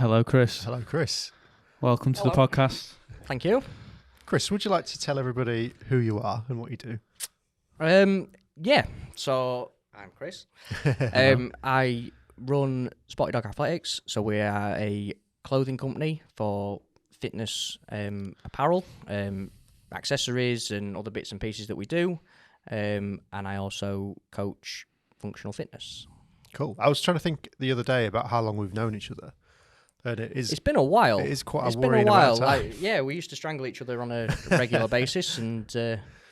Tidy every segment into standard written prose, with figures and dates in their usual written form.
Hello, Chris. Hello, Chris. Welcome to the podcast. Thank you. Chris, would you like to tell everybody who you are and what you do? Yeah. So I'm Chris. I run Spotty Dog Athletics. So we are a clothing company for fitness apparel, accessories, and other bits and pieces that we do. And I also coach functional fitness. Cool. I was trying to think the other day about how long we've known each other. And it's been a while. It is quite it's a been worrying a while. amount of time. We used to strangle each other on a regular basis and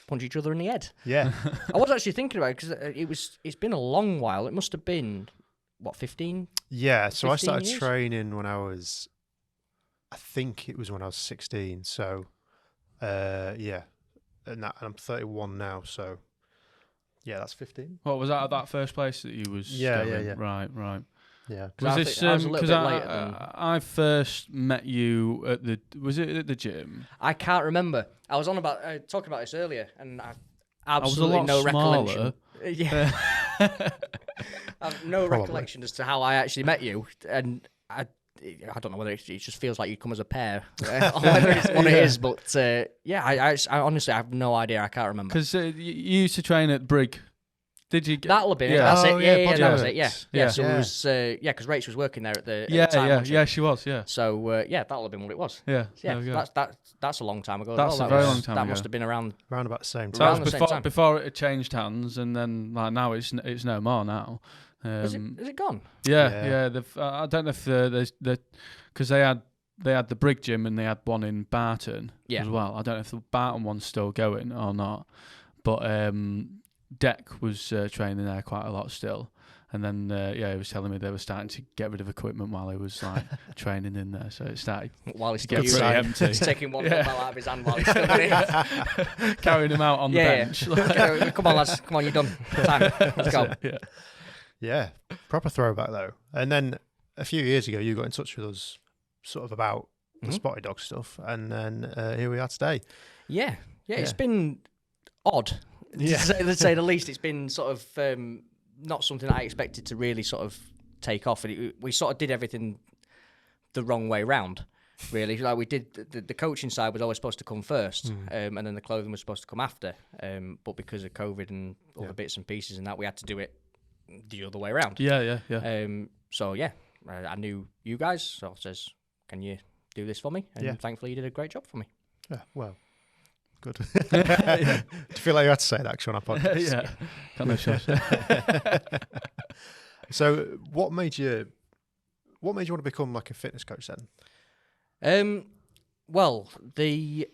punch each other in the head. Yeah. I was actually thinking about it because it's been a long while. It must have been, 15? Yeah, so I started years? training when I think it was when I was 16. So, yeah. And I'm 31 now, so yeah, that's 15. What was that first place that you was Yeah. Right. Yeah. Was this I was a little because bit later than... I first met you at was it at the gym? I can't remember. I was on about talking about this earlier, and I was a absolutely lot no smaller. recollection. Yeah, I have no Probably. recollection as to how I actually met you, and I don't know whether it just feels like you come as a pair, or whether it's what it is. But I honestly I have no idea. I can't remember. Because you used to train at Brig. Did you? That'll have been it. Yeah. That's Oh, it. yeah, Yeah, that was it. Yeah. Yeah. So Yeah. it was because Rach was working there at the time. wasn't she? Yeah, she was. Yeah. So that'll have been what it was. Yeah. Yeah, there we go. that's a long time ago. That's as well. a very was- long time That ago. must have been around. Around about the same So time. that around was the same time. before it had changed hands, and then like now it's no more now. Is it gone? Yeah. I don't know if there's because they had the Brig gym and they had one in Barton Yeah. as well. I don't know if the Barton one's still going or not, but Deck was training there quite a lot still. And then he was telling me they were starting to get rid of equipment while he was like training in there, so it started While he's to get still pretty using it. empty. He's taking one dumbbell out of his hand while he's still in it. Carrying him out on the bench. Come on, lads. Come on, you're done. Time. Let's go. Yeah. Yeah. Proper throwback, though. And then a few years ago, you got in touch with us sort of about the Spotty Dog stuff. And then here we are today. Yeah. It's been odd. Yeah. To say the least. It's been sort of not something that I expected to really sort of take off. We sort of did everything the wrong way round, really. Like we did, the coaching side was always supposed to come first, and then the clothing was supposed to come after. But because of COVID and all the bits and pieces and that, we had to do it the other way around. Yeah. So I knew you guys, so I says, "Can you do this for me?" And thankfully, you did a great job for me. Yeah, well, good. Do you feel like you had to say that actually on our podcast? Yeah. Got no choice. So what made you want to become like a fitness coach then? Well, I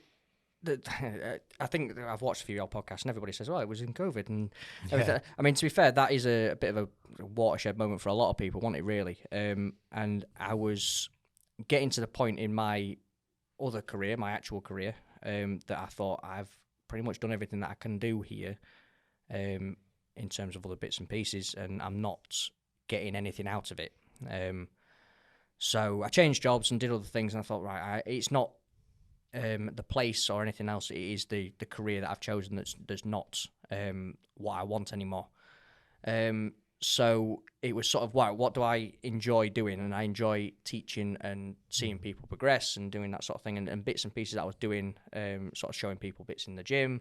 think I've watched a few of your podcasts, and everybody says, "Oh, it was in COVID." And everything. I mean, to be fair, that is a bit of a watershed moment for a lot of people, wasn't it? Really. And I was getting to the point in my other career, my actual career, that I thought I've pretty much done everything that I can do here, in terms of other bits and pieces, and I'm not getting anything out of it. So I changed jobs and did other things, and I thought, right, it's not the place or anything else. It is the career that I've chosen that's not what I want anymore. So it was sort of, what do I enjoy doing? And I enjoy teaching and seeing people progress and doing that sort of thing, and bits and pieces that I was doing, sort of showing people bits in the gym,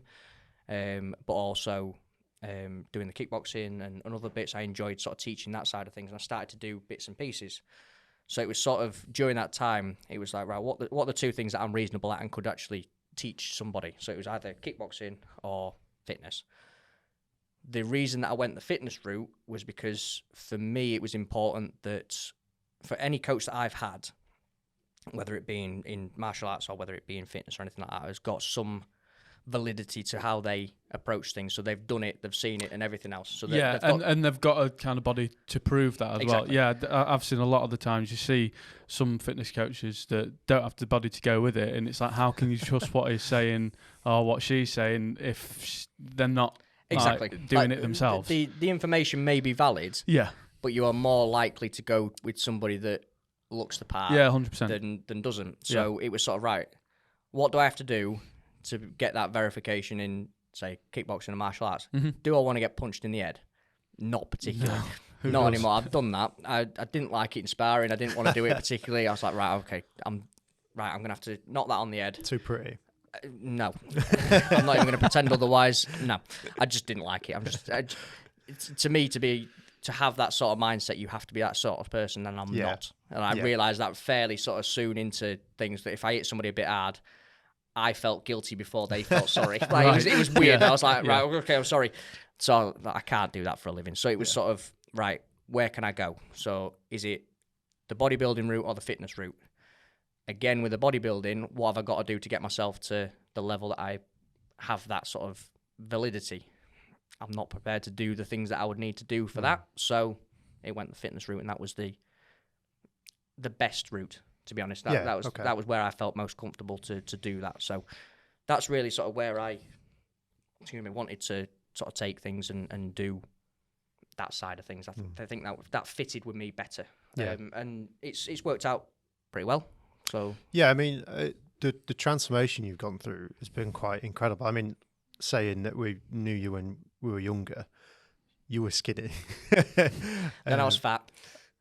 but also doing the kickboxing and other bits. I enjoyed sort of teaching that side of things, and I started to do bits and pieces. So it was sort of, during that time, it was like, right, what are the two things that I'm reasonable at and could actually teach somebody? So it was either kickboxing or fitness. The reason that I went the fitness route was because, for me, it was important that for any coach that I've had, whether it be in martial arts or whether it be in fitness or anything like that, has got some validity to how they approach things. So they've done it, they've seen it, and everything else. So and they've got a kind of body to prove that as well. Yeah, I've seen a lot of the times you see some fitness coaches that don't have the body to go with it, and it's like, how can you trust what he's saying or what she's saying if they're not doing it themselves? The information may be valid, but you are more likely to go with somebody that looks the part 100% than doesn't. So it was sort of, right, what do I have to do to get that verification in, say, kickboxing and martial arts? Do I want to get punched in the head? Not particularly. Not anymore. I've done that. I didn't like it in sparring. I didn't want to do it particularly. I was like, right, okay, I'm going to have to knock that on the head. Too pretty. No. I'm not even going to pretend otherwise. No. I just didn't like it. To me, to have that sort of mindset, you have to be that sort of person, and I'm not. And I realised that fairly sort of soon into things, that if I hit somebody a bit hard, I felt guilty before they felt sorry. Like, it was weird. I was like, right, okay, I'm sorry. So I can't do that for a living. So it was sort of, right, where can I go? So is it the bodybuilding route or the fitness route? Again, with the bodybuilding, what have I got to do to get myself to the level that I have that sort of validity? I'm not prepared to do the things that I would need to do for that. So it went the fitness route, and that was the best route, to be honest. That was where I felt most comfortable to do that. So that's really sort of where I wanted to sort of take things and do that side of things. I think that fitted with me better. And it's worked out pretty well. So yeah, I mean, the transformation you've gone through has been quite incredible. I mean, saying that we knew you when we were younger, you were skinny. And I was fat.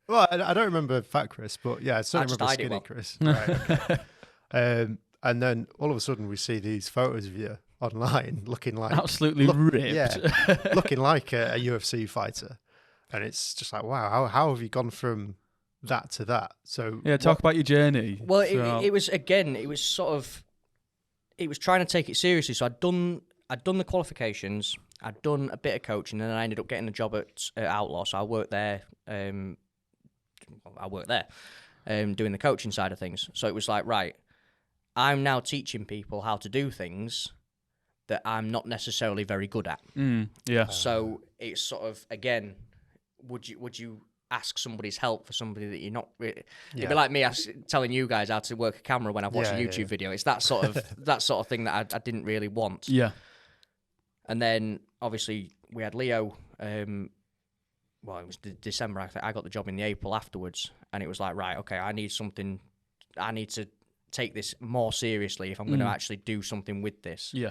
Well, I don't remember fat Chris, but yeah, I certainly remember skinny Chris. Right, okay. And then all of a sudden we see these photos of you online looking like... Absolutely ripped. Yeah, looking like a UFC fighter. And it's just like, wow, how have you gone from that to that? So yeah, talk about your journey. Well, it was trying to take it seriously. So I'd done the qualifications, I'd done a bit of coaching, and then I ended up getting a job at Outlaw. So I worked there. Doing the coaching side of things. So it was like, right, I'm now teaching people how to do things that I'm not necessarily very good at. So it's sort of, again, would you ask somebody's help for somebody that you're not really... It'd be like me telling you guys how to work a camera when I've watched a YouTube video. It's that sort of thing that I didn't really want. Yeah. And then obviously we had Leo. Well, it was December. I got the job in the April afterwards, and it was like, right, okay, I need to take this more seriously if I'm going to actually do something with this. Yeah.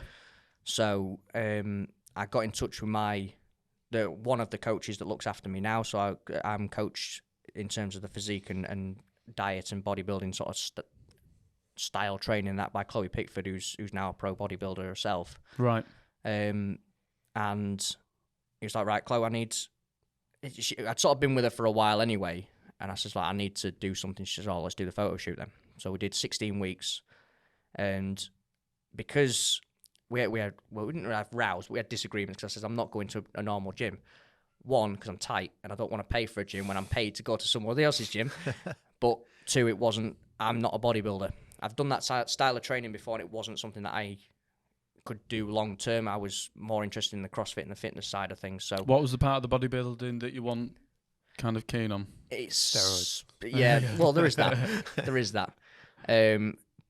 So I got in touch with one of the coaches that looks after me now. So I'm coached in terms of the physique and diet and bodybuilding sort of style training, that by Chloe Pickford, who's now a pro bodybuilder herself. Right. And he was like, right, Chloe, I'd sort of been with her for a while anyway, and I said, like, I need to do something. She says, oh, let's do the photo shoot then. So we did 16 weeks, and because we didn't have rows, we had disagreements, because I said, I'm not going to a normal gym. One, because I'm tight, and I don't want to pay for a gym when I'm paid to go to somebody else's gym. But two, I'm not a bodybuilder. I've done that style of training before, and it wasn't something that I could do long term. I was more interested in the CrossFit and the fitness side of things. So what was the part of the bodybuilding that you want kind of keen on? It's steroids. Yeah, well, there is that.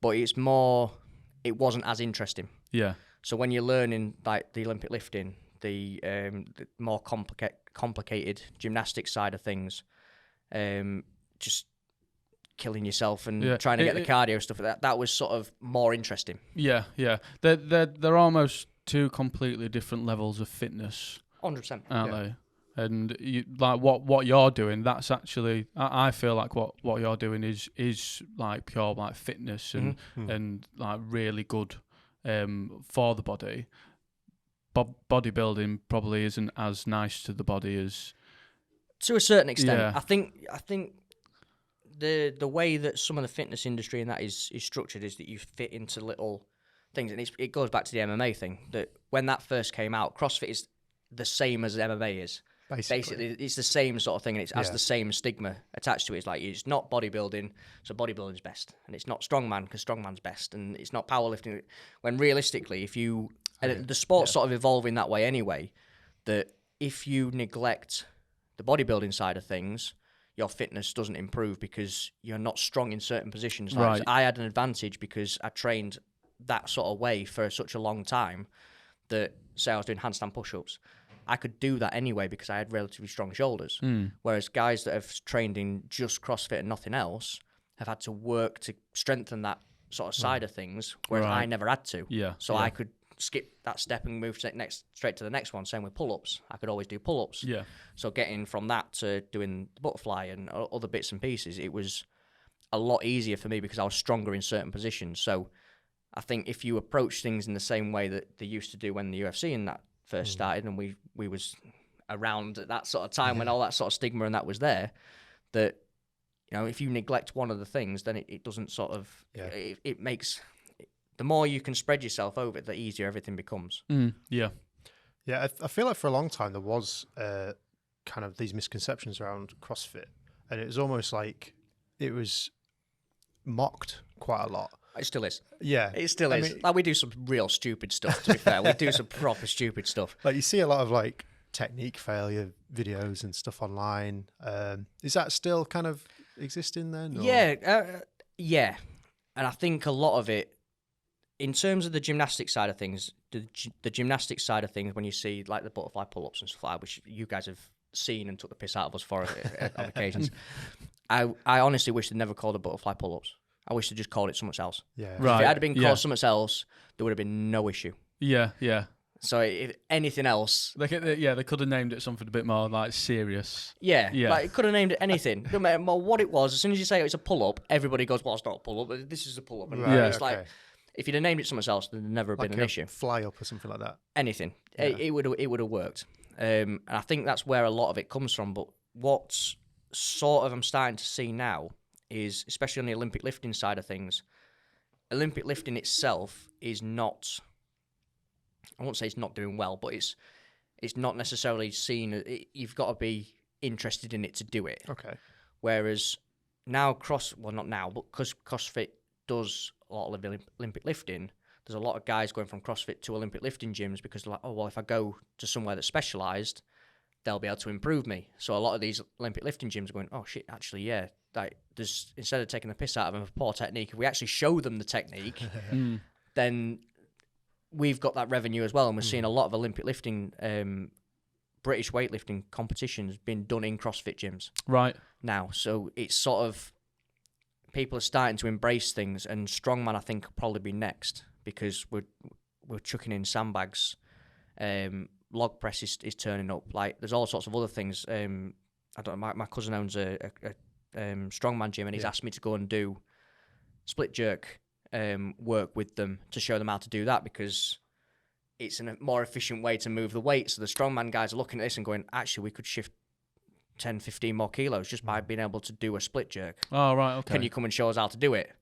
But it's more, it wasn't as interesting. Yeah. So when you're learning like the Olympic lifting, the more complicated gymnastics side of things, just killing yourself and trying to get the cardio stuff, that was sort of more interesting. Yeah. They're almost two completely different levels of fitness. 100%. Aren't they? And you, like what you're doing, that's actually, I feel like what you're doing is like pure like fitness and like really good for the body. Bodybuilding probably isn't as nice to the body as, to a certain extent. Yeah. I think the way that some of the fitness industry and that is structured is that you fit into little things, and it goes back to the MMA thing, that when that first came out, CrossFit is the same as MMA is. Basically, it's the same sort of thing, and it has the same stigma attached to it. It's like, it's not bodybuilding, so bodybuilding's best, and it's not strongman because strongman's best, and it's not powerlifting. When realistically, the sport's sort of evolving that way anyway, that if you neglect the bodybuilding side of things, your fitness doesn't improve because you're not strong in certain positions. Like, I had an advantage because I trained that sort of way for such a long time that, say I was doing handstand push-ups, I could do that anyway because I had relatively strong shoulders. Whereas guys that have trained in just CrossFit and nothing else have had to work to strengthen that sort of side of things, whereas I never had to. So I could skip that step and move straight to the next one. Same with pull-ups. I could always do pull-ups. Yeah. So getting from that to doing the butterfly and other bits and pieces, it was a lot easier for me because I was stronger in certain positions. So I think if you approach things in the same way that they used to do when the UFC and that first started, and we was around at that sort of time when all that sort of stigma and that was there, that, you know, if you neglect one of the things, then it doesn't sort of, it makes, the more you can spread yourself over it, the easier everything becomes. Yeah. Yeah, I feel like for a long time there was kind of these misconceptions around CrossFit, and it was almost like it was mocked quite a lot. It still is. Yeah. It still is. Mean, like, we do some real stupid stuff, to be fair. We do some proper stupid stuff. Like, you see a lot of, like, technique failure videos and stuff online. Is that still kind of existing then? Or? Yeah. And I think a lot of it, in terms of the gymnastic side of things, the gymnastic side of things, when you see, like, the butterfly pull-ups and stuff like that, which you guys have seen and took the piss out of us for on occasions, I honestly wish they'd never called it butterfly pull-ups. I wish they just called it something else. Yeah. Right. If it had been called something else, there would have been no issue. Yeah. So if anything else... They could have named it something a bit more, like, serious. Yeah. Like, it could have named it anything. No matter what it was, as soon as you say it's a pull-up, everybody goes, well, it's not a pull-up, this is a pull-up. And it's like, if you'd have named it something else, there'd never have been an issue. Fly-up or something like that. Anything. Yeah. It would have worked. And I think that's where a lot of it comes from. But what's sort of I'm starting to see now is, especially on the Olympic lifting side of things, Olympic lifting itself is not, I won't say it's not doing well, but it's not necessarily seen, you've got to be interested in it to do it. Okay. Whereas now not now, but because CrossFit does a lot of Olympic lifting, there's a lot of guys going from CrossFit to Olympic lifting gyms because they're like, oh, well, if I go to somewhere that's specialised, they'll be able to improve me. So a lot of these Olympic lifting gyms are going, oh, shit, actually, yeah. Like, instead of taking the piss out of them for poor technique, if we actually show them the technique, then we've got that revenue as well. And we're seeing a lot of Olympic lifting, British weightlifting competitions being done in CrossFit gyms right now. So it's sort of, people are starting to embrace things, and strongman, I think, will probably be next because we're chucking in sandbags. Log press is turning up. Like, there's all sorts of other things. I don't know. My cousin owns a strongman gym, and he's asked me to go and do split jerk work with them to show them how to do that, because it's a more efficient way to move the weight. So the strongman guys are looking at this and going, actually, we could shift 10, 15 more kilos just by being able to do a split jerk. Oh, right, okay. Can you come and show us how to do it?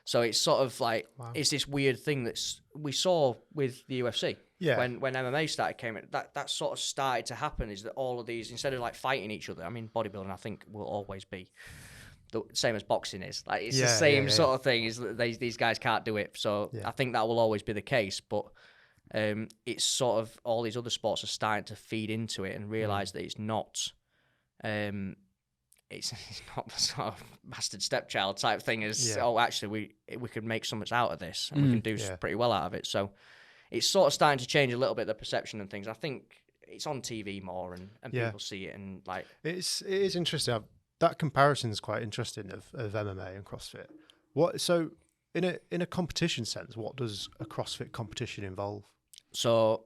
So it's sort of like, it's this weird thing that we saw with the UFC. Yeah. When MMA came in, that sort of started to happen, is that all of these, instead of like fighting each other, I mean, bodybuilding, I think, will always be the same as boxing is. Like, it's the same sort of thing, is that these guys can't do it. So I think that will always be the case. But it's sort of, all these other sports are starting to feed into it and realise that it's not... It's not the sort of bastard stepchild type thing as, oh, actually, we could make something out of this, and we can do pretty well out of it. So it's sort of starting to change a little bit, the perception and things. I think it's on TV more, and people see it, and like... It is interesting. That comparison is quite interesting of MMA and CrossFit. So in a competition sense, what does a CrossFit competition involve? So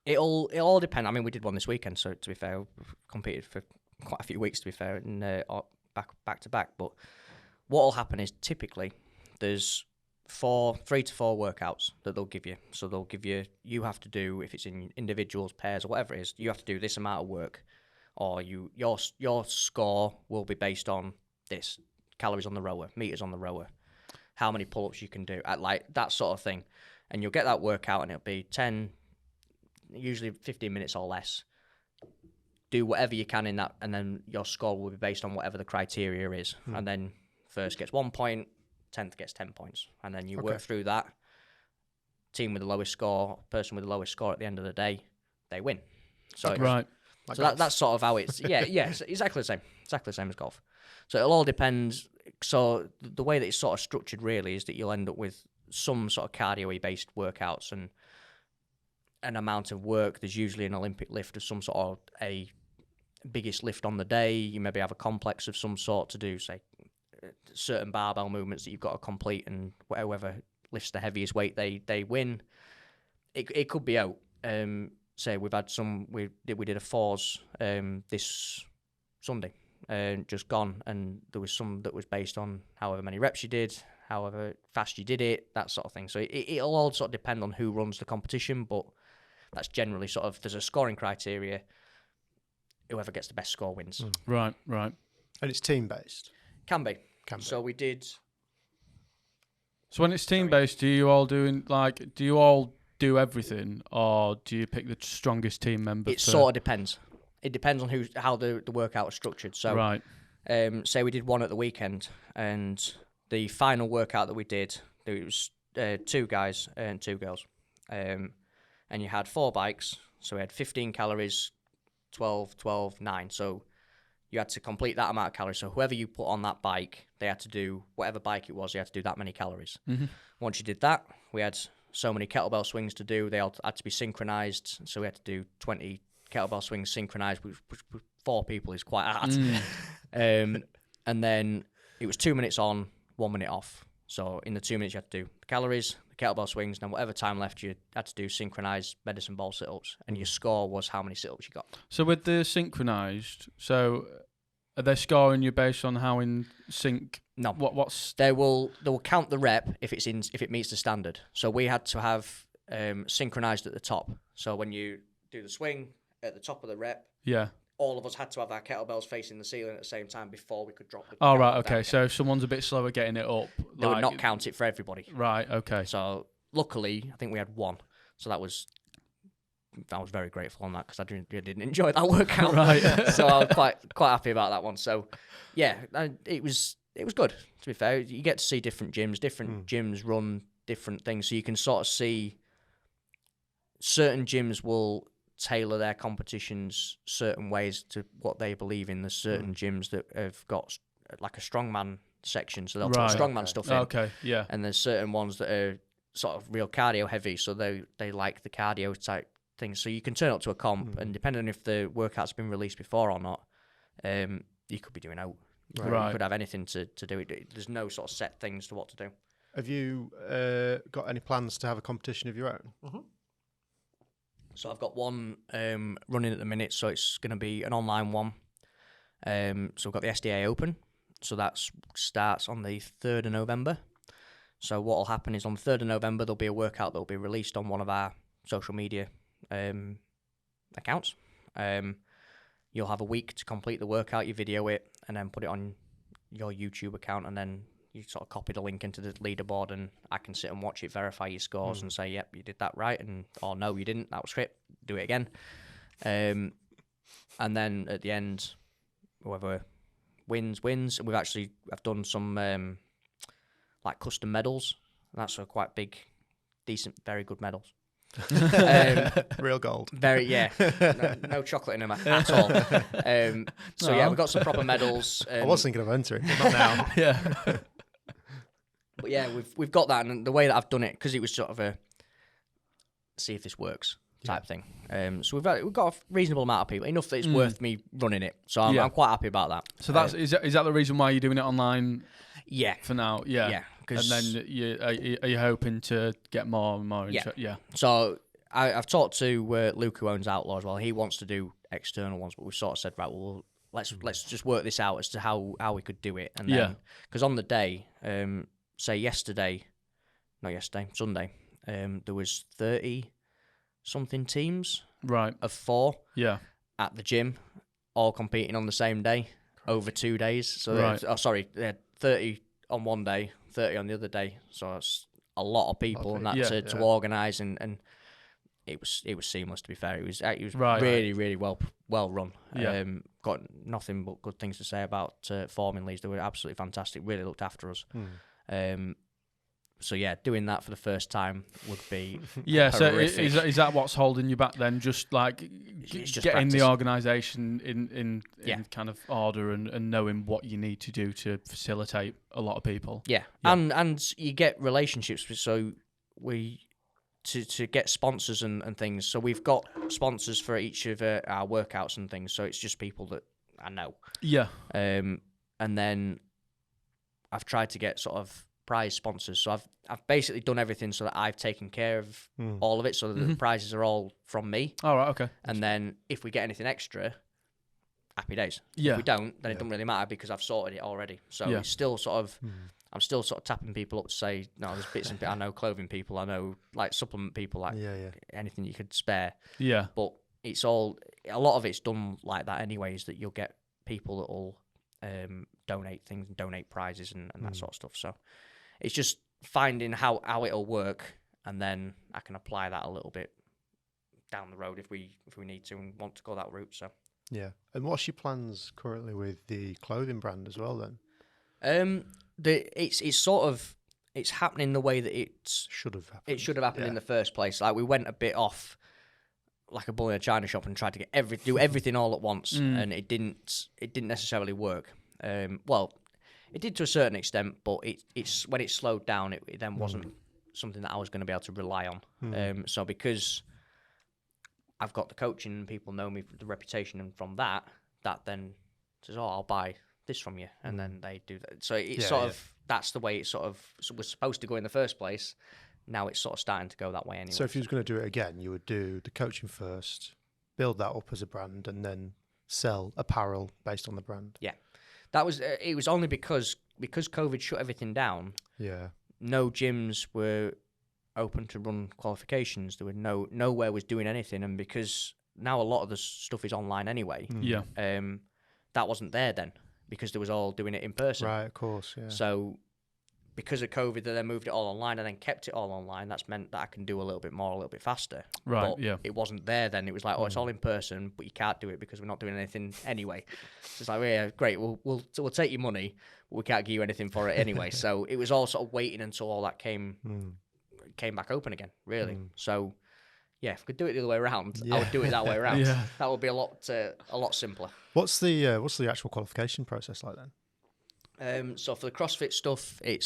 it all depends. I mean, we did one this weekend, so to be fair, we've competed for quite a few weeks, to be fair, and back to back. But what will happen is, typically there's 3 to 4 workouts that they'll give you. So they'll give you have to do, if it's in individuals, pairs, or whatever it is, you have to do this amount of work, or your score will be based on this: calories on the rower, meters on the rower, how many pull-ups you can do, at like that sort of thing. And you'll get that workout, and it'll be 10, usually 15 minutes or less. Do whatever you can in that, and then your score will be based on whatever the criteria is. And then first gets 1 point, 10th gets 10 points. And then you work through that. Team with the lowest score, person with the lowest score at the end of the day, they win. So right. So that's sort of how it's... it's exactly the same. Exactly the same as golf. So it'll all depend. So the way that it's sort of structured really is that you'll end up with some sort of cardio-y based workouts, and an amount of work. There's usually an Olympic lift of some sort, of a biggest lift on the day. You maybe have a complex of some sort to do, say, certain barbell movements that you've got to complete, and whoever lifts the heaviest weight, they win. it could be out. Say we've had we did a 4s this Sunday, just gone, and there was some that was based on however many reps you did, however fast you did it, that sort of thing. So it'll all sort of depend on who runs the competition, but that's generally sort of, there's a scoring criteria. Whoever gets the best score wins. Right. And it's team based. Can be. Can be. So we did. So when it's team based, do you all do everything, or do you pick the strongest team member? It sort of depends. It depends on how the workout was structured. So, right. Say we did one at the weekend, and the final workout that we did, there was 2 guys and 2 girls, and you had 4 bikes. So we had 15 calories, 12, 12, 9. So you had to complete that amount of calories. So whoever you put on that bike, they had to do whatever bike it was. They had to do that many calories. Mm-hmm. Once you did that, we had so many kettlebell swings to do. They all had to be synchronized. So we had to do 20 kettlebell swings synchronized, which 4 people is quite hard. And then it was 2 minutes on, 1 minute off. So in the 2 minutes, you had to do the calories, the kettlebell swings, and then whatever time left, you had to do synchronized medicine ball sit-ups. And your score was how many sit-ups you got. So with the synchronized, so are they scoring you based on how in sync? No. What's they will count the rep if it meets the standard. So we had to have synchronized at the top. So when you do the swing at the top of the rep, yeah, all of us had to have our kettlebells facing the ceiling at the same time before we could drop the Oh, right, kettlebell okay. down So if someone's a bit slower getting it up, they would not count it for everybody. Right, okay. So luckily, I think we had 1. So I was very grateful on that, because I didn't enjoy that workout. Right. So I was quite happy about that one. So yeah, it was good, to be fair. You get to see different gyms. Different gyms run different things, so you can sort of see certain gyms will tailor their competitions certain ways to what they believe in. There's certain gyms that have got like a strongman section, so they'll put strongman stuff in. Okay, yeah. And there's certain ones that are sort of real cardio heavy, so they like the cardio type things. So you can turn up to a comp, and depending on if the workout's been released before or not, you could be doing out. Right. You could have anything to do it. There's no sort of set things to what to do. Have you got any plans to have a competition of your own? Mm-hmm. So I've got one running at the minute, so it's going to be an online one. So we've got the SDA Open, so that starts on the 3rd of November. So what will happen is on the 3rd of November, there'll be a workout that will be released on one of our social media accounts. You'll have a week to complete the workout, you video it, and then put it on your YouTube account, and then you sort of copy the link into the leaderboard, and I can sit and watch it, verify your scores, and say, yep, you did that right, or no, you didn't, that was shit, do it again. And then at the end, whoever wins. I've done some like custom medals, and that's a quite big, decent, very good medals. Real gold. Very, yeah. No chocolate in them at all. Yeah, we've got some proper medals. I was thinking of entering, not now. Yeah. But yeah, we've got that, and the way that I've done it, because it was sort of a see if this works type thing. So we've got a reasonable amount of people, enough that it's worth me running it. So I'm quite happy about that. So is that the reason why you're doing it online? Yeah. For now, yeah. Yeah. And then are you hoping to get more and more? Yeah. So I've talked to Luke, who owns Outlaw, as well. He wants to do external ones, but we've sort of said, right, well, let's just work this out as to how we could do it. And then, because on the day, say Sunday, there was 30-something teams, right, of 4, at the gym, all competing on the same day over 2 days. So they had 30 on one day, 30 on the other day. So it's a lot of people, and that to organise, and it was seamless. To be fair, it was really well run. Got nothing but good things to say about Forming Leeds. They were absolutely fantastic. Really looked after us. So yeah, doing that for the first time would be horrific. So is that what's holding you back then? Just like just getting practice. the organisation in kind of order and knowing what you need to do to facilitate a lot of people. Yeah. And you get relationships. So to get sponsors and things. So we've got sponsors for each of our workouts and things. So it's just people that I know. Yeah. And then I've tried to get sort of prize sponsors. So I've basically done everything so that I've taken care of all of it, so that the prizes are all from me. All right, okay. And then if we get anything extra, happy days. Yeah. If we don't, then it doesn't really matter because I've sorted it already. So it's still sort of, I'm still sort of tapping people up to say, no, there's bits and bits. I know clothing people, I know like supplement people, like anything you could spare. Yeah. But it's all, a lot of it's done like that anyways, that you'll get people that will donate things and donate prizes and that sort of stuff. So it's just finding how it'll work, and then I can apply that a little bit down the road if we need to and want to go that route. So yeah. And what's your plans currently with the clothing brand as well then? It's sort of, it's happening the way that it should have happened. It should have happened in the first place. Like, we went a bit off like a bull in a china shop and tried to get do everything all at once, and it didn't necessarily work. Well, it did to a certain extent, but it's when it slowed down, it then wasn't something that I was going to be able to rely on. So because I've got the coaching and people know me for the reputation, and from that then says, oh, I'll buy this from you, and then they do that. So it's that's the way it sort of was supposed to go in the first place. Now it's sort of starting to go that way anyway. So if you was going to do it again, you would do the coaching first, build that up as a brand, and then sell apparel based on the brand. Yeah. That was it was only because COVID shut everything down. Yeah. No gyms were open to run qualifications. There were nowhere was doing anything, and because now a lot of the stuff is online anyway. Yeah. That wasn't there then because they was all doing it in person. Right, of course, yeah. So because of COVID, they then moved it all online and then kept it all online. That's meant that I can do a little bit more, a little bit faster. Right, but yeah. It wasn't there then. It was like, oh, it's all in person, but you can't do it because we're not doing anything anyway. So it's like, yeah, great, we'll take your money, but we can't give you anything for it anyway. So it was all sort of waiting until all that came back open again, really. So yeah, if we could do it the other way around, I would do it that way around. Yeah. That would be a lot simpler. What's the actual qualification process like then? So for the CrossFit stuff, it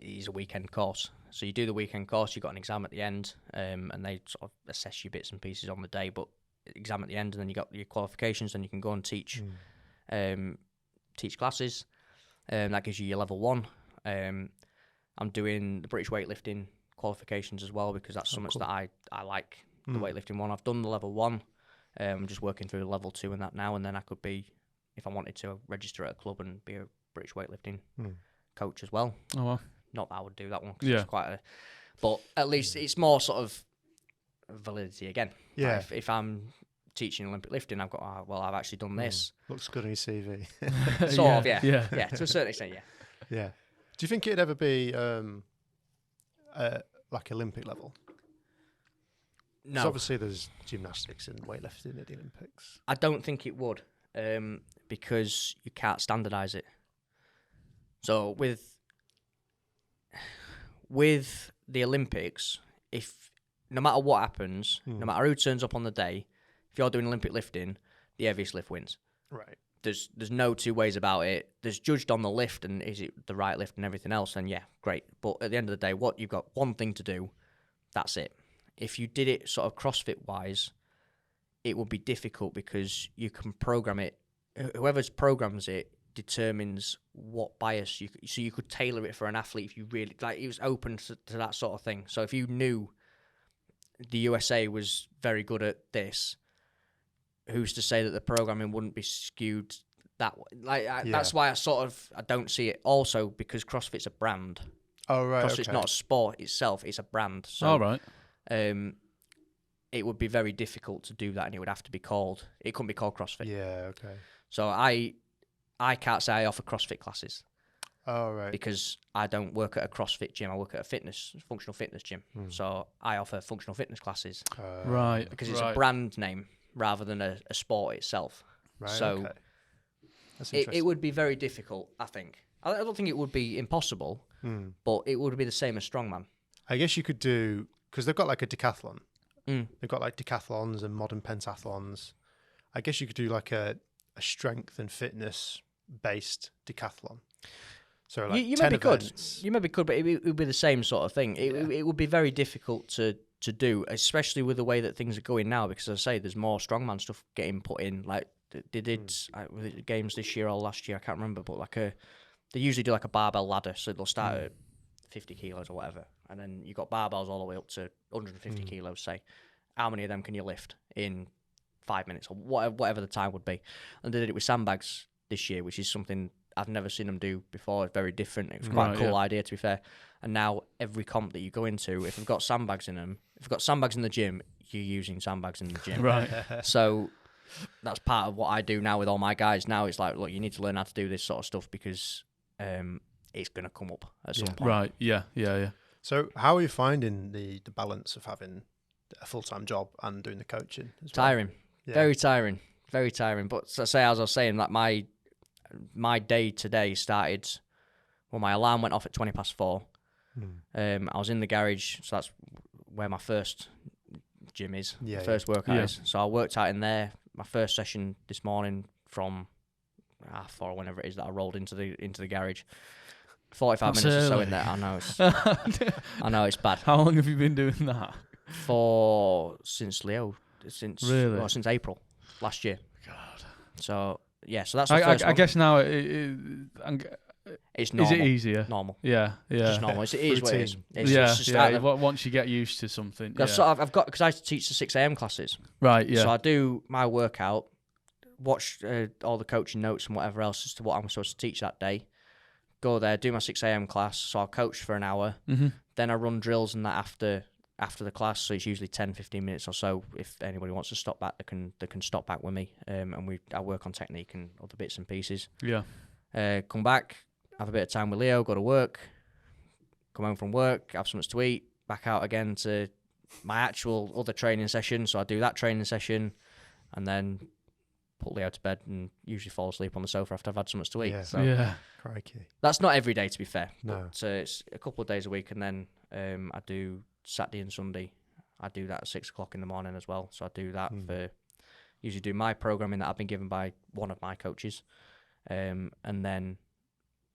is a weekend course. So you do the weekend course, you've got an exam at the end, and they sort of assess your bits and pieces on the day, but exam at the end, and then you got your qualifications, and you can go and teach classes. That gives you your level 1. I'm doing the British weightlifting qualifications as well because that's something that I like, the weightlifting one. I've done the level 1. I'm just working through the level 2 and that now, and then I could be, if I wanted to, register at a club and be a British weightlifting coach as well. Oh, well. Not that I would do that one because it's quite a... But at least it's more sort of validity again. Yeah. Like if I'm teaching Olympic lifting, I've got, I've actually done this. Looks good on your CV. Sort of, yeah. Yeah, to a certain extent, yeah. Yeah. Do you think it'd ever be like Olympic level? No. 'Cause obviously there's gymnastics and weightlifting at the Olympics. I don't think it would because you can't standardise it. So with the Olympics, if no matter what happens, no matter who turns up on the day, if you're doing Olympic lifting, the heaviest lift wins. Right. There's no two ways about it. There's judged on the lift and is it the right lift and everything else, and yeah, great. But at the end of the day, what you've got one thing to do, that's it. If you did it sort of CrossFit wise, it would be difficult because you can program it. Whoever's programs it determines what bias you could tailor it for an athlete if you really like. It was open to that sort of thing. So if you knew the USA was very good at this, who's to say that the programming wouldn't be skewed that way? That's why I don't see it. Also because CrossFit's a brand. Oh right. CrossFit's not a sport itself; it's a brand. So, all right. It would be very difficult to do that, and it would have to be called. It couldn't be called CrossFit. Yeah. Okay. So I can't say I offer CrossFit classes. Oh right. Because I don't work at a CrossFit gym. I work at a functional fitness gym. So I offer functional fitness classes. Right. Because it's a brand name rather than a sport itself. Right. So okay. That's interesting. it would be very difficult, I think. I don't think it would be impossible, but it would be the same as strongman. I guess you could do, because they've got like a decathlon. They've got like decathlons and modern pentathlons. I guess you could do like a strength and fitness based decathlon. So like you 10 maybe events. could. You maybe could, but it would be the same sort of thing. It would be very difficult to do, especially with the way that things are going now, because as I say, there's more strongman stuff getting put in. Like they did games this year or last year, I can't remember, but they usually do like a barbell ladder. So they'll start at 50 kilos or whatever, and then you got barbells all the way up to 150 kilos, say. How many of them can you lift in 5 minutes or whatever the time would be? And they did it with sandbags this year, which is something I've never seen them do before. It's very different. It was quite a cool idea, to be fair. And now every comp that you go into, if they've got sandbags in them, if you've got sandbags in the gym, you're using sandbags in the gym. Right. So that's part of what I do now with all my guys. Now it's like, look, you need to learn how to do this sort of stuff because it's going to come up at some point. Right. Yeah. So how are you finding the balance of having a full-time job and doing the coaching as well? Tiring. Yeah. Very tiring. But as I was saying, like my day today started, well, my alarm went off at 4:20. I was in the garage, so that's where my first gym is, first workout is. So I worked out in there. My first session this morning from 4:30 or whenever it is that I rolled into the garage. 45 That's minutes early. or so in there. I know it's bad. How long have you been doing that? Since April last year. God. So yeah, so that's the first I one. guess now It's normal. Is it easier? Normal. Yeah. Just normal. It is what it is. It's just Once you get used to something. Yeah. So I've got, because I teach the 6 a.m. classes. Right. Yeah. So I do my workout, watch all the coaching notes and whatever else as to what I'm supposed to teach that day. Go there, do my 6 a.m. class. So I'll coach for an hour. Mm-hmm. Then I run drills and that after the class. So it's usually 10, 15 minutes or so. If anybody wants to stop back, they can stop back with me. And I work on technique and other bits and pieces. Yeah. Come back, have a bit of time with Leo, go to work, come home from work, have something to eat, back out again to my actual other training session. So I do that training session and then put Leo to bed and usually fall asleep on the sofa after I've had something to eat. Yeah. So Crikey. that's not every day, to be fair. No. But, it's a couple of days a week, and then I do Saturday and Sunday. I do that at 6 o'clock in the morning as well. So I do that for, usually do my programming that I've been given by one of my coaches. And then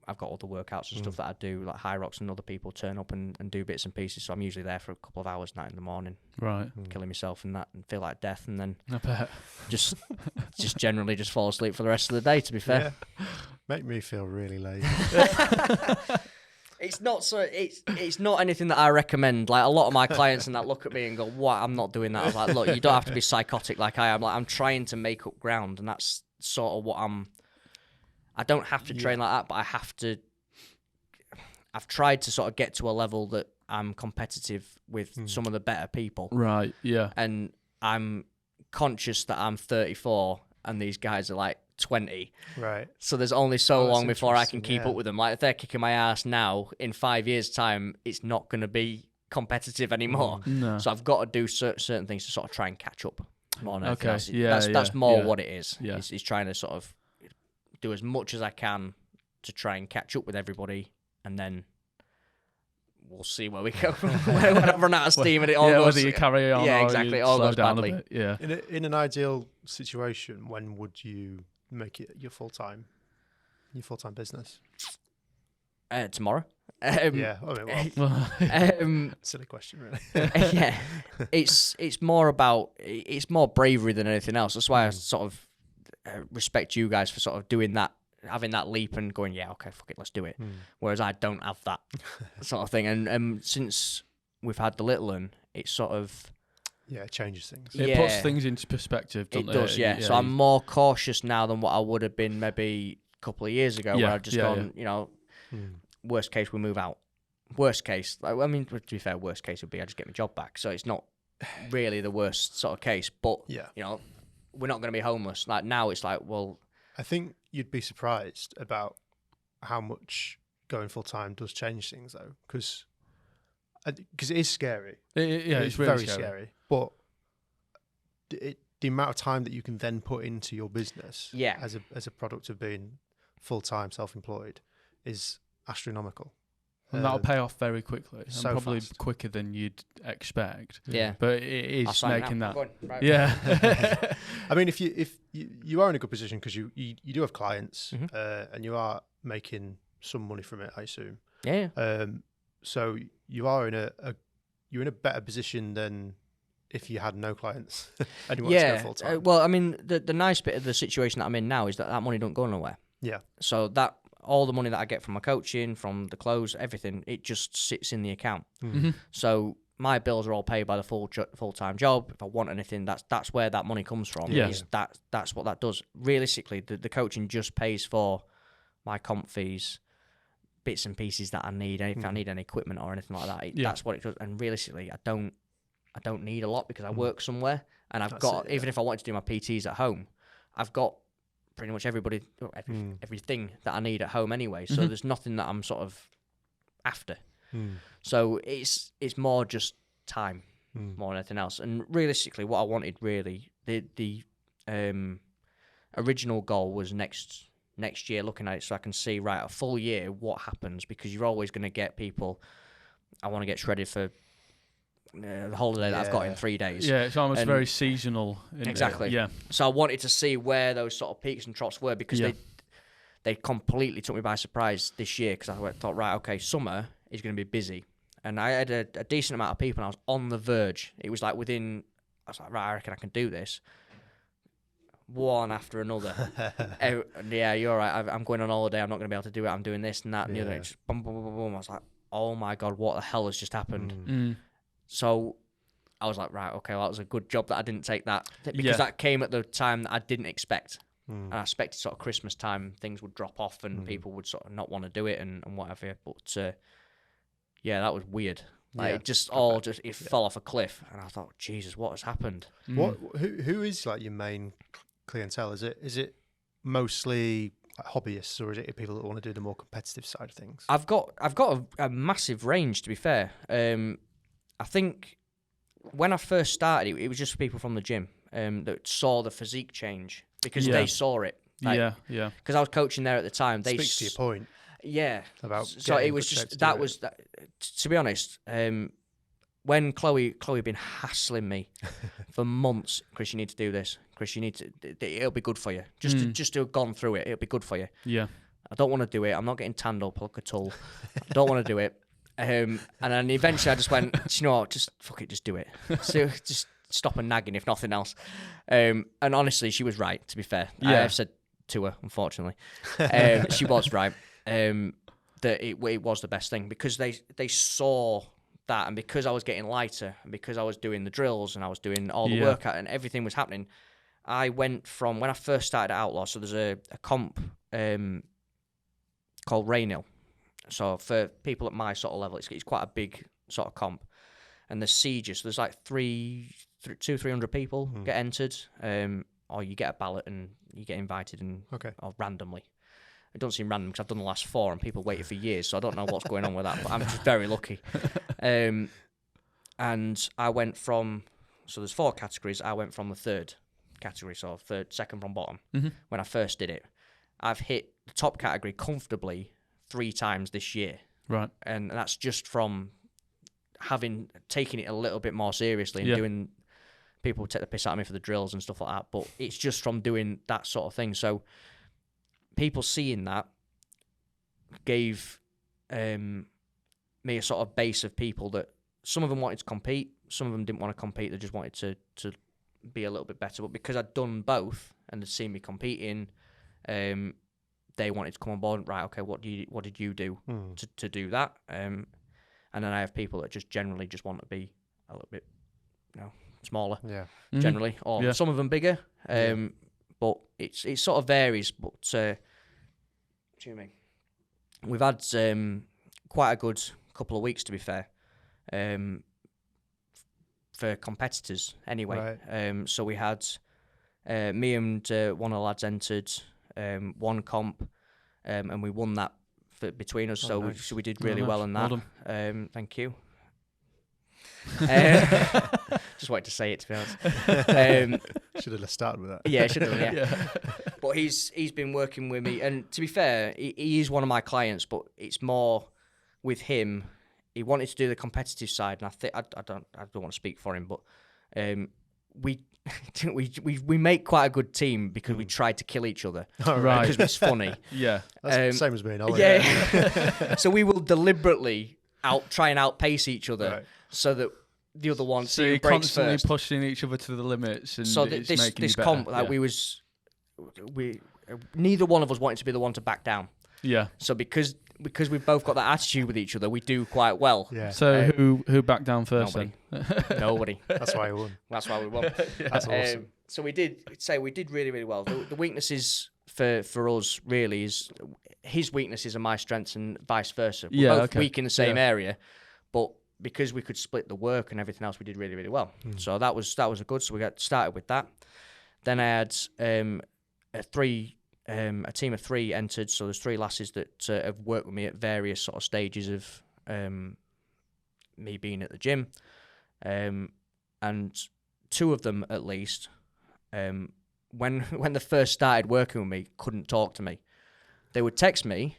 I've got all the workouts and stuff that I do, like High Rocks and other people turn up and do bits and pieces. So I'm usually there for a couple of hours night in the morning, right, killing myself and that, and feel like death, and then I bet. just generally just fall asleep for the rest of the day. To be fair, Make me feel really lazy. It's not anything that I recommend. Like a lot of my clients and that look at me and go, "What? I'm not doing that." I was like, "Look, you don't have to be psychotic like I am. Like I'm trying to make up ground, and that's sort of what I don't have to train like that, but I have to. I've tried to sort of get to a level that I'm competitive with some of the better people. Right. Yeah. And I'm conscious that I'm 34 and these guys are like 20. Right. So there's only so long before I can keep yeah. up with them. Like if they're kicking my ass now, in 5 years' time, it's not going to be competitive anymore. No. So I've got to do certain things to sort of try and catch up. More than anything else. Yeah, that's more what it is. Yeah. Is trying to sort of do as much as I can to try and catch up with everybody, and then we'll see where we go. When I run out of steam and it all goes. Whether you carry on or exactly. you It all slow goes down badly. a bit. Yeah. In an ideal situation, when would you make it your full-time business? Tomorrow. Yeah. I mean, well, silly question, really. Yeah, it's more bravery than anything else. That's why I sort of respect you guys for sort of doing that, having that leap and going, yeah, okay, fuck it, let's do it. Whereas I don't have that sort of thing. And since we've had the little one, it's sort of it changes things. It puts things into perspective, doesn't it? It does, yeah. So I'm more cautious now than what I would have been maybe a couple of years ago, where I've just gone, you know, worst case, we move out. Worst case, I mean, to be fair, worst case would be I just get my job back. So it's not really the worst sort of case, but, you know, we're not going to be homeless. Like now it's like, well... I think you'd be surprised about how much going full-time does change things, though, because it is scary. It's really very scary. But the amount of time that you can then put into your business as a product of being full-time self-employed is astronomical. And that'll pay off very quickly, and so probably fast. quicker than you'd expect. Yeah. But it is making that. Right. Yeah. I mean, if you are in a good position because you do have clients and you are making some money from it, I assume. Yeah. So you are in you're in a better position than if you had no clients and you wanted to go full time. Well, I mean, the nice bit of the situation that I'm in now is that money don't go nowhere. Yeah. So that all the money that I get from my coaching, from the clothes, everything, it just sits in the account. Mm-hmm. So my bills are all paid by the full-time job. If I want anything, that's where that money comes from. Yeah. That's what that does. Realistically, the coaching just pays for my comp fees, bits and pieces that I need. If I need any equipment or anything like that, that's what it does. And realistically, I don't need a lot because I work somewhere, and I've got even if I wanted to do my PTs at home, I've got pretty much everything that I need at home anyway. So there's nothing that I'm sort of after. So it's more just time more than anything else. And realistically, what I wanted really, the original goal was next year, looking at it so I can see, right, a full year, what happens, because you're always going to get people, I want to get shredded for the holiday that I've got in 3 days. Yeah, it's almost very seasonal. Exactly. Yeah. So I wanted to see where those sort of peaks and troughs were, because they completely took me by surprise this year, because I thought, right, okay, summer is going to be busy. And I had a decent amount of people, and I was on the verge. It was like I was like, right, I reckon I can do this. One after another. Yeah, you're right. I'm going on holiday. I'm not going to be able to do it. I'm doing this and that and the other. Just boom, boom, boom, boom. I was like, oh my God, what the hell has just happened? So I was like, right, okay, well, that was a good job that I didn't take that, because that came at the time that I didn't expect. And I expected sort of Christmas time, things would drop off and people would sort of not want to do it and whatever. But yeah, that was weird. Like it just it fell off a cliff, and I thought, Jesus, what has happened? Who is like your main clientele? Is it mostly like hobbyists, or is it people that want to do the more competitive side of things? I've got a massive range, to be fair. I think when I first started, it was just people from the gym that saw the physique change, because they saw it. Like, because I was coaching there at the time. They speaks to your point. Yeah. So it was just that was that. To be honest, when Chloe been hassling me for months, Chris, you need to do this. Chris, you need to. It'll be good for you. Just to have gone through it, it'll be good for you. Yeah. I don't want to do it. I'm not getting tanned up like a tool. I don't want to do it. And then eventually I just went, you know what, just fuck it, just do it. So just stop and nagging, if nothing else. And honestly, she was right, to be fair. Yeah. I've said to her, unfortunately. She was right. That it was the best thing, because they saw that, and because I was getting lighter, and because I was doing the drills and I was doing all the workout and everything was happening, I went from, when I first started at Outlaw, so there's a comp called Raynhill. So for people at my sort of level, it's quite a big sort of comp, and there's sieges. So there's like 300 people get entered, or you get a ballot and you get invited, and or randomly. It doesn't seem random because I've done the last 4 and people waited for years, so I don't know what's going on with that, but I'm just very lucky. And I went from, so there's 4 categories. I went from the 3rd category, so second from bottom, when I first did it. I've hit the top category comfortably 3 times this year. Right. And that's just from taking it a little bit more seriously and doing, people take the piss out of me for the drills and stuff like that, but it's just from doing that sort of thing. So people seeing that gave me a sort of base of people that some of them wanted to compete, some of them didn't want to compete, they just wanted to be a little bit better. But because I'd done both and they'd seen me competing, they wanted to come on board. Right, okay, what did you do to do that? And then I have people that just generally just want to be a little bit, smaller, generally, or some of them bigger. But it sort of varies. But excuse me, we've had quite a good couple of weeks, to be fair, for competitors anyway. Right. So we had me and one of the lads entered one comp, and we won that between us. So we did really well in that. Well thank you. Just wanted to say it, to be honest. Should have started with that. Yeah, should have. Yeah. But he's been working with me, and to be fair, he is one of my clients. But it's more with him. He wanted to do the competitive side, and I think I don't want to speak for him, but we make quite a good team because we tried to kill each other. Right. Because it's funny. Yeah. That's the same as me. Yeah. So we will deliberately try and outpace each other, so that the other one so you're breaks constantly first. pushing each other to the limits, and so it's this making you comp, better. like we neither one of us wanted to be the one to back down. Yeah. So because we've both got that attitude with each other, we do quite well. Yeah. So who backed down first Nobody. then? Nobody. That's why I won. That's why we won. That's awesome. So we did really, really well. The weaknesses for us really is his weaknesses are my strengths and vice versa. We're both weak in the same area, but because we could split the work and everything else, we did really, really well. So that was a good. So we got started with that. Then I had a team of 3 entered. So there's 3 lasses that have worked with me at various sort of stages of me being at the gym, and 2 of them at least, when they first started working with me, couldn't talk to me. They would text me,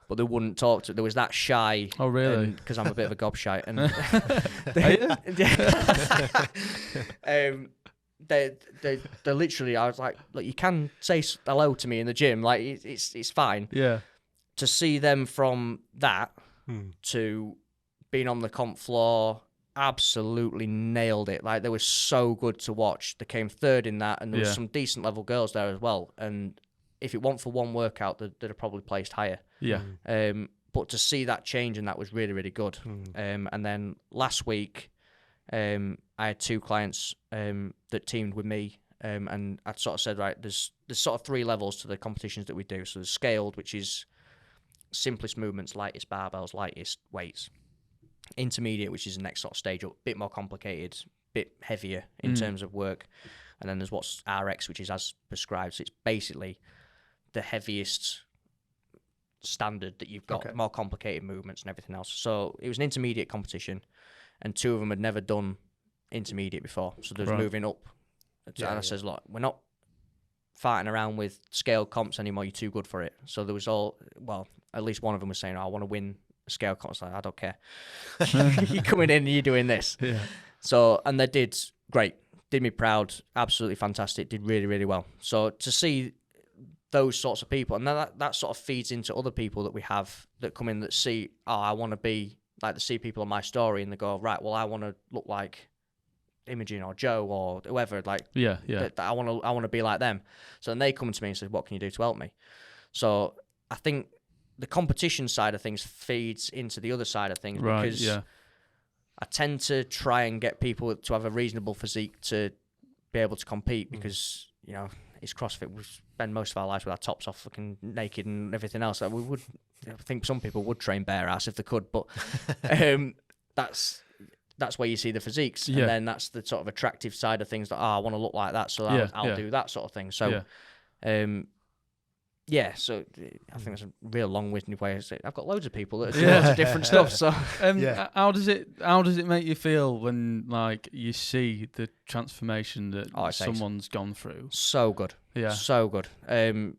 but they wouldn't talk to. There was that shy. Oh, really? Because I'm a bit of a gobshite, and they literally. I was like, look, you can say hello to me in the gym, like it's fine. Yeah. To see them from that to being on the comp floor, absolutely nailed it. Like, they were so good to watch. They came 3rd in that, and there was some decent level girls there as well. And if it weren't for one workout, they'd have probably placed higher. Yeah. But to see that change, and that was really, really good. And then last week, I had 2 clients that teamed with me, and I sort of said, right, there's sort of 3 levels to the competitions that we do. So there's scaled, which is simplest movements, lightest barbells, lightest weights. Intermediate, which is the next sort of stage up, bit more complicated, bit heavier in terms of work. And then there's what's RX, which is as prescribed. So it's basically the heaviest standard that you've got, more complicated movements and everything else. So it was an intermediate competition, and 2 of them had never done intermediate before. So they was moving up. And I says, look, we're not fighting around with scale comps anymore. You're too good for it. So there was at least one of them was saying, I want to win scale comps. Like, I don't care. You're coming in and you're doing this. Yeah. So, and they did great. Did me proud. Absolutely fantastic. Did really, really well. So to see those sorts of people, and that sort of feeds into other people that we have that come in that see, I want to be like, to see people on my story and they go, right, well, I want to look like Imogen or Joe or whoever, like, that I want to be like them. So then they come to me and say, what can you do to help me? So I think the competition side of things feeds into the other side of things, because I tend to try and get people to have a reasonable physique to be able to compete, because it's CrossFit. We spend most of our lives with our tops off, looking naked and everything else. Like, I think some people would train bare ass if they could, but that's where you see the physiques, and then that's the sort of attractive side of things. That I want to look like that, so I'll do that sort of thing. So, so I think that's a real long-winded way of saying I've got loads of people that do loads of different stuff. So, how does it make you feel when, like, you see the transformation that someone's gone through? So good, so good. I'll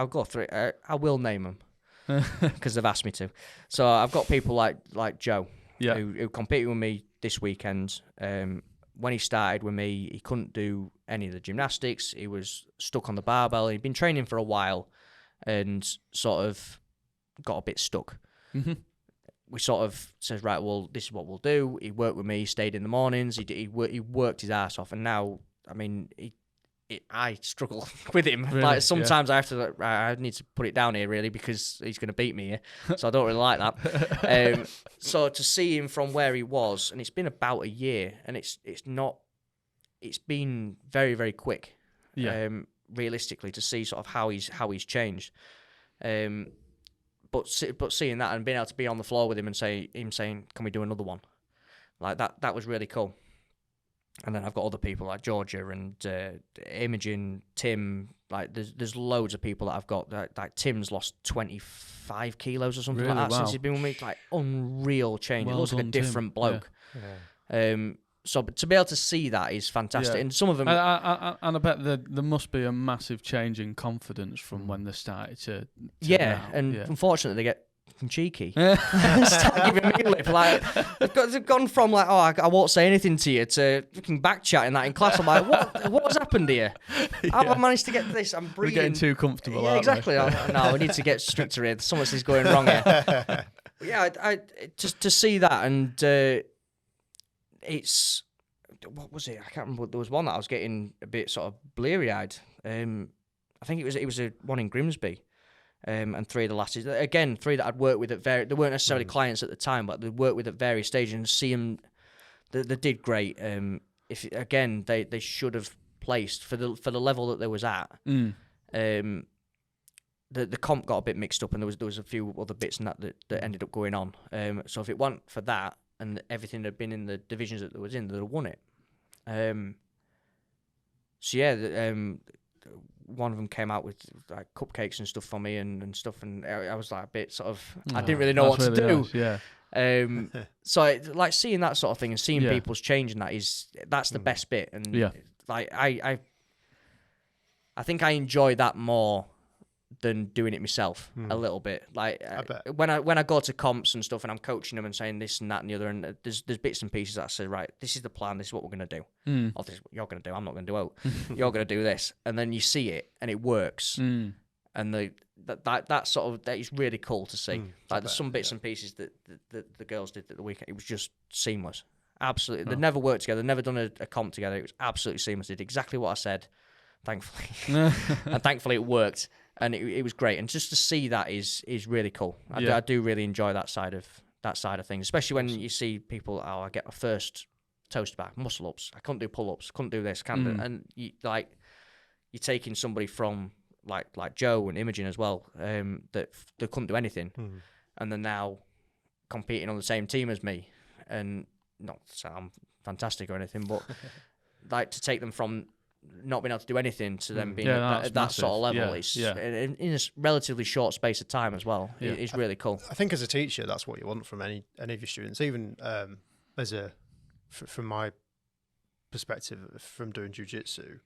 go through it. I will name them because they've asked me to. So I've got people like Joe, who competed with me this weekend. When he started with me, he couldn't do any of the gymnastics. He was stuck on the barbell. He'd been training for a while and sort of got a bit stuck. Mm-hmm. We sort of said, right, well, this is what we'll do. He worked with me, stayed in the mornings. He worked his ass off. And now, I mean, I struggle with him. Really? Like, sometimes I need to put it down here, really, because he's going to beat me here. So I don't really like that. So to see him from where he was, and it's been about a year, and it's been very, very quick. Yeah. Realistically, to see sort of how he's changed. But seeing that and being able to be on the floor with him and saying, "Can we do another one?" Like that was really cool. And then I've got other people like Georgia and Imogen, Tim. Like there's loads of people that I've got. Like Tim's lost 25 kilos or something like that since he's been with me. Like, unreal change. Well, it looks like a different bloke. Yeah. So to be able to see that is fantastic. Yeah. And some of them... And I bet there must be a massive change in confidence from when they started to now. Unfortunately they get cheeky. Start giving me lip. Like, they've gone from like, I won't say anything to you, to fucking back chatting that in class. I'm like, what has happened here? How have I managed to get this? I'm breathing. We're getting too comfortable. Yeah, exactly. No, we need to get stricter here. Something's going wrong here. Yeah, I just to see that, and it's, what was it? I can't remember. There was one that I was getting a bit sort of bleary eyed. I think it was one in Grimsby. And 3 of the lasses, again, 3 that I'd worked with they weren't necessarily clients at the time, but they worked with at various stages, and see them, they did great. If again, they should have placed for the level that they was at. The comp got a bit mixed up, and there was a few other bits and that ended up going on. So if it weren't for that and everything had been in the divisions that they was in, they'd have won it. So yeah, one of them came out with like cupcakes and stuff for me and stuff, and I was like a bit sort of, I didn't really know what to do. Nice, yeah. So like seeing that sort of thing and seeing people's change in that's the best bit. And like I think I enjoy that more than doing it myself a little bit. Like when I go to comps and stuff and I'm coaching them and saying this and that and the other, and there's bits and pieces that I say, right, this is the plan, this is what we're going to do. Or this is what you're going to do, I'm not going to do it. You're going to do this. And then you see it and it works. And that sort of, that is really cool to see. Like there's some bits and pieces that the girls did at the weekend. It was just seamless. Absolutely. They'd never worked together, never done a comp together. It was absolutely seamless. They did exactly what I said, thankfully. And thankfully it worked. And it was great, and just to see that is really cool. I do really enjoy that side of things, especially when you see people. Oh, I get my first toast back, muscle ups. I couldn't do pull ups, couldn't do this, can't do. And you're taking somebody from like Joe and Imogen as well, that they couldn't do anything, and they're now competing on the same team as me. And not that I'm fantastic or anything, but like to take them from not being able to do anything to them being at that sort of level in a relatively short space of time as well. It's really cool. I think as a teacher, that's what you want from any of your students. Even from my perspective from doing jiu-jitsu,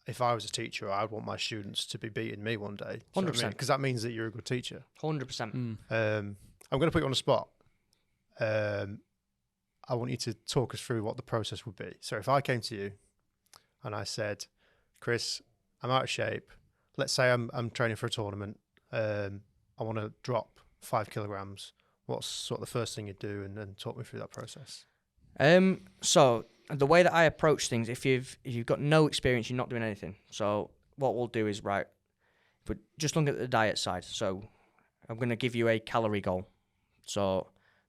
if I was a teacher, I'd want my students to be beating me one day. 100%. Because that means that you're a good teacher. 100%. I'm going to put you on the spot. I want you to talk us through what the process would be. So if I came to you and I said, Chris, I'm out of shape. Let's say I'm training for a tournament. I want to drop 5 kilograms. What's sort of the first thing you do, and then talk me through that process? So the way that I approach things, if you've got no experience, you're not doing anything. So what we'll do is, right, but just look at the diet side. So I'm going to give you a calorie goal. So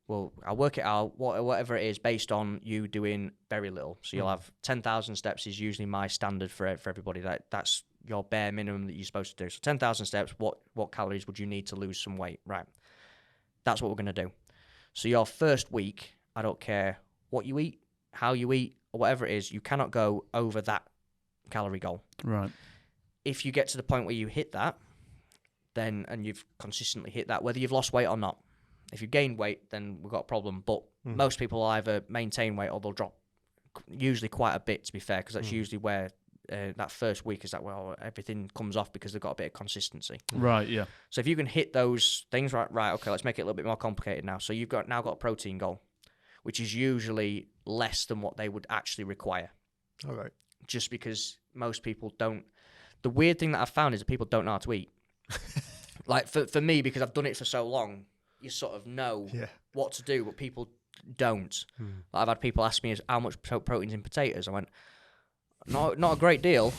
I'll work it out, whatever it is, based on you doing very little. So you'll have 10,000 steps is usually my standard for everybody. That's your bare minimum that you're supposed to do. So 10,000 steps, what calories would you need to lose some weight? Right. That's what we're going to do. So your first week, I don't care what you eat, how you eat, or whatever it is, you cannot go over that calorie goal. Right. If you get to the point where you hit that, and you've consistently hit that, whether you've lost weight or not. If you gain weight, then we've got a problem. But most people will either maintain weight or they'll drop usually quite a bit, to be fair, because that's usually where that first week is everything comes off because they've got a bit of consistency. Right, yeah. So if you can hit those things, right, okay, let's make it a little bit more complicated now. So you've now got a protein goal, which is usually less than what they would actually require. All right. Just because most people don't. The weird thing that I've found is that people don't know how to eat. Like for me, because I've done it for so long, you sort of know what to do, but people don't. Like I've had people ask me how much protein's in potatoes. I went, not a great deal.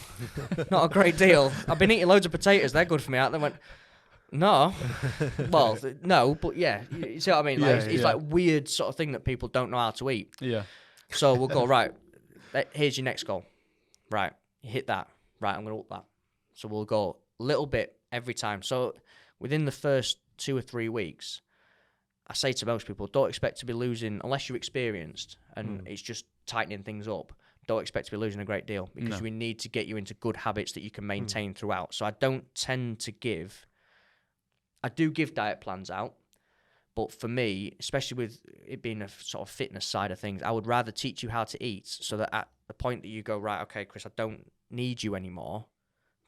Not a great deal. I've been eating loads of potatoes. They're good for me. They went, no. Well, no, but yeah. You see what I mean? Like, it's like weird sort of thing that people don't know how to eat. Yeah. So we'll go, right, here's your next goal. Right, you hit that. Right, I'm going to up that. So we'll go a little bit every time. So within the first 2 or 3 weeks, I say to most people, don't expect to be losing, unless you're experienced and it's just tightening things up, don't expect to be losing a great deal because we need to get you into good habits that you can maintain throughout. So I don't tend to I do give diet plans out, but for me, especially with it being a sort of fitness side of things, I would rather teach you how to eat so that at the point that you go, right, okay, Chris, I don't need you anymore,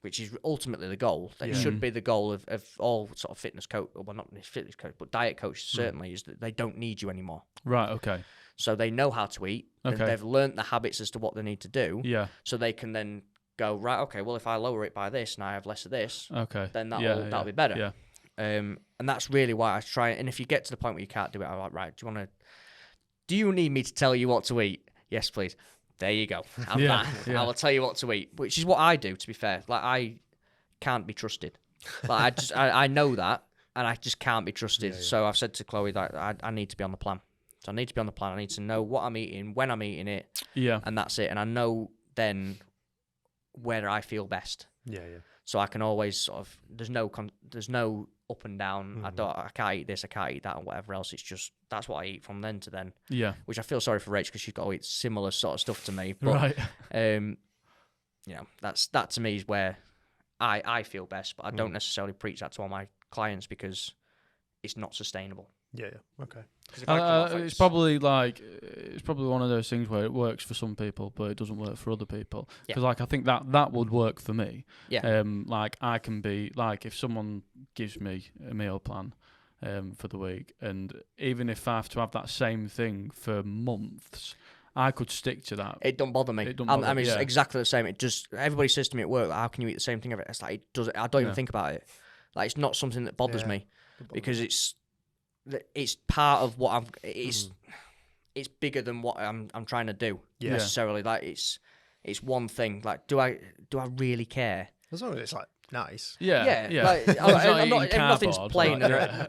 which is ultimately the goal. That should be the goal of all sort of fitness coach, well, not fitness coach, but diet coaches certainly, is that they don't need you anymore. Right, okay. So they know how to eat. Okay. They've learnt the habits as to what they need to do. Yeah. So they can then go, right, okay, well, if I lower it by this and I have less of this, then that'll be better. Yeah. And that's really why I try. And if you get to the point where you can't do it, I'm like, right, do you need me to tell you what to eat? Yes, please. There you go. I will tell you what to eat, which is what I do, to be fair. Like, I can't be trusted. Like I know that, and I just can't be trusted. Yeah. So I've said to Chloe that I need to be on the plan. So I need to be on the plan. I need to know what I'm eating, when I'm eating it, and that's it. And I know then where I feel best. Yeah. So I can always sort of there's no up and down. I can't eat this, I can't eat that, and whatever else. It's just that's what I eat from then to then. Yeah. Which I feel sorry for Rach because she's got to eat similar sort of stuff to me. But, right. You know, that to me is where I feel best, but I don't necessarily preach that to all my clients because it's not sustainable. Yeah. Okay. It's probably one of those things where it works for some people, but it doesn't work for other people. Because I think that would work for me. Yeah. Like I can be like if someone gives me a meal plan for the week, and even if I have to have that same thing for months, I could stick to that. It don't bother me. I mean, it's exactly the same. It just everybody says to me at work, like, "How can you eat the same thing every?" It's like I don't even think about it. Like it's not something that bothers me because it's part of what it's bigger than what I'm trying to do necessarily. Like it's one thing. Like do I really care? As long as it's like nice. Yeah. Like, nothing's plain.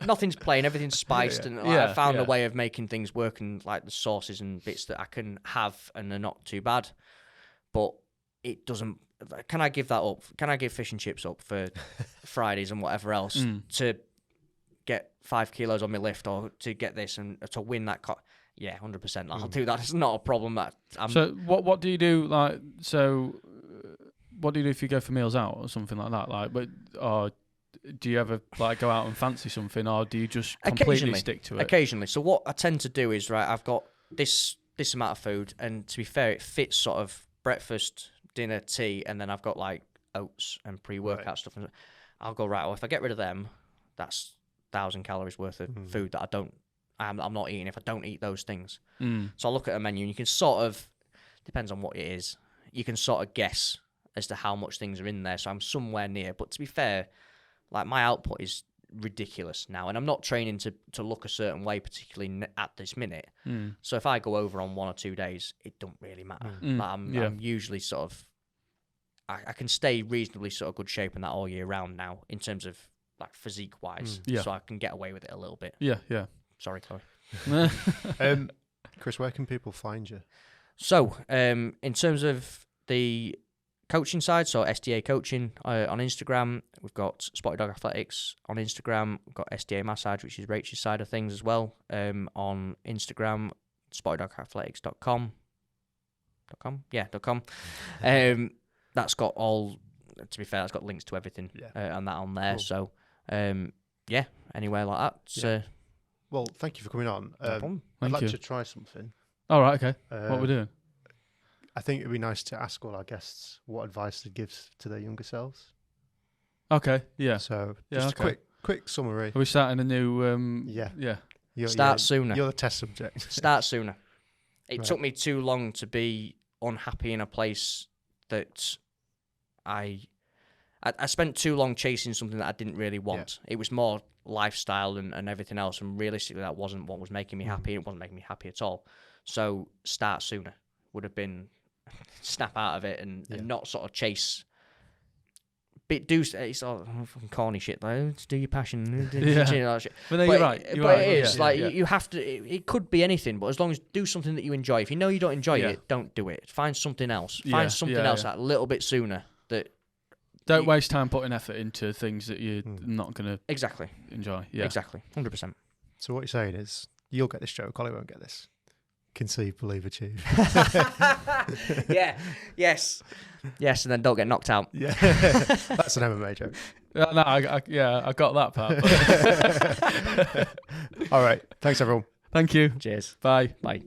Nothing's plain. Everything's spiced, and I found a way of making things work, and like the sauces and bits that I can have, and they're not too bad. But it doesn't. Can I give that up? Can I give fish and chips up for Fridays and whatever else to get 5 kilos on my lift, or to get this and to win that? Yeah, 100%. I'll do that. It's not a problem. So what do you do? Like what do you do if you go for meals out or something like that? Like, or do you ever like go out and fancy something, or do you just completely stick to it? Occasionally. So what I tend to do is I've got this amount of food, and to be fair, it fits sort of breakfast, dinner, tea, and then I've got like oats and pre-workout stuff. I'll go well, if I get rid of them, that's 1,000 calories worth of food that I'm not eating if I don't eat those things. So I look at a menu, and you can sort of, depends on what it is, you can sort of guess as to how much things are in there. So I'm somewhere near. But to be fair, like my output is ridiculous now, and I'm not training to look a certain way, particularly at this minute. So if I go over on 1 or 2 days, it don't really matter. Like I'm usually sort of, I can stay reasonably sort of good shape in that all year round now in terms of like physique wise. So I can get away with it a little bit. Yeah. Sorry, Chloe. Chris, where can people find you? So in terms of the coaching side, so SDA coaching on Instagram, we've got Spotty Dog Athletics on Instagram, we've got SDA Massage, which is Rachel's side of things as well, on Instagram, spottydogathletics.com. .com. That's got all, to be fair, that's got links to everything and that on there. Cool. So anywhere like that. So, well, thank you for coming on. No problem. I'd like to try something. All right, okay. What we're doing? I think it'd be nice to ask all our guests what advice they'd give to their younger selves. Okay, yeah. So just a quick summary. Are we starting a new... Start sooner. You're the test subject. Start sooner. It took me too long to be unhappy in a place that I spent too long chasing something that I didn't really want. It was more lifestyle and everything else, and realistically that wasn't what was making me happy. It wasn't making me happy at all. So start sooner would have been snap out of it and not sort of chase. It's all fucking corny shit. Like, do your passion. Shit. But you're right. It is you have to. It could be anything, but as long as do something that you enjoy. If you know you don't enjoy it, don't do it. Find something else. Find something else that a little bit sooner. Don't waste time putting effort into things that you're not going to enjoy. Yeah, exactly, 100%. So what you're saying is, you'll get this joke, Ollie won't get this. Conceive, believe, achieve. Yes, and then don't get knocked out. Yeah, that's an MMA joke. I got that part. All right, thanks everyone. Thank you. Cheers. Bye. Bye.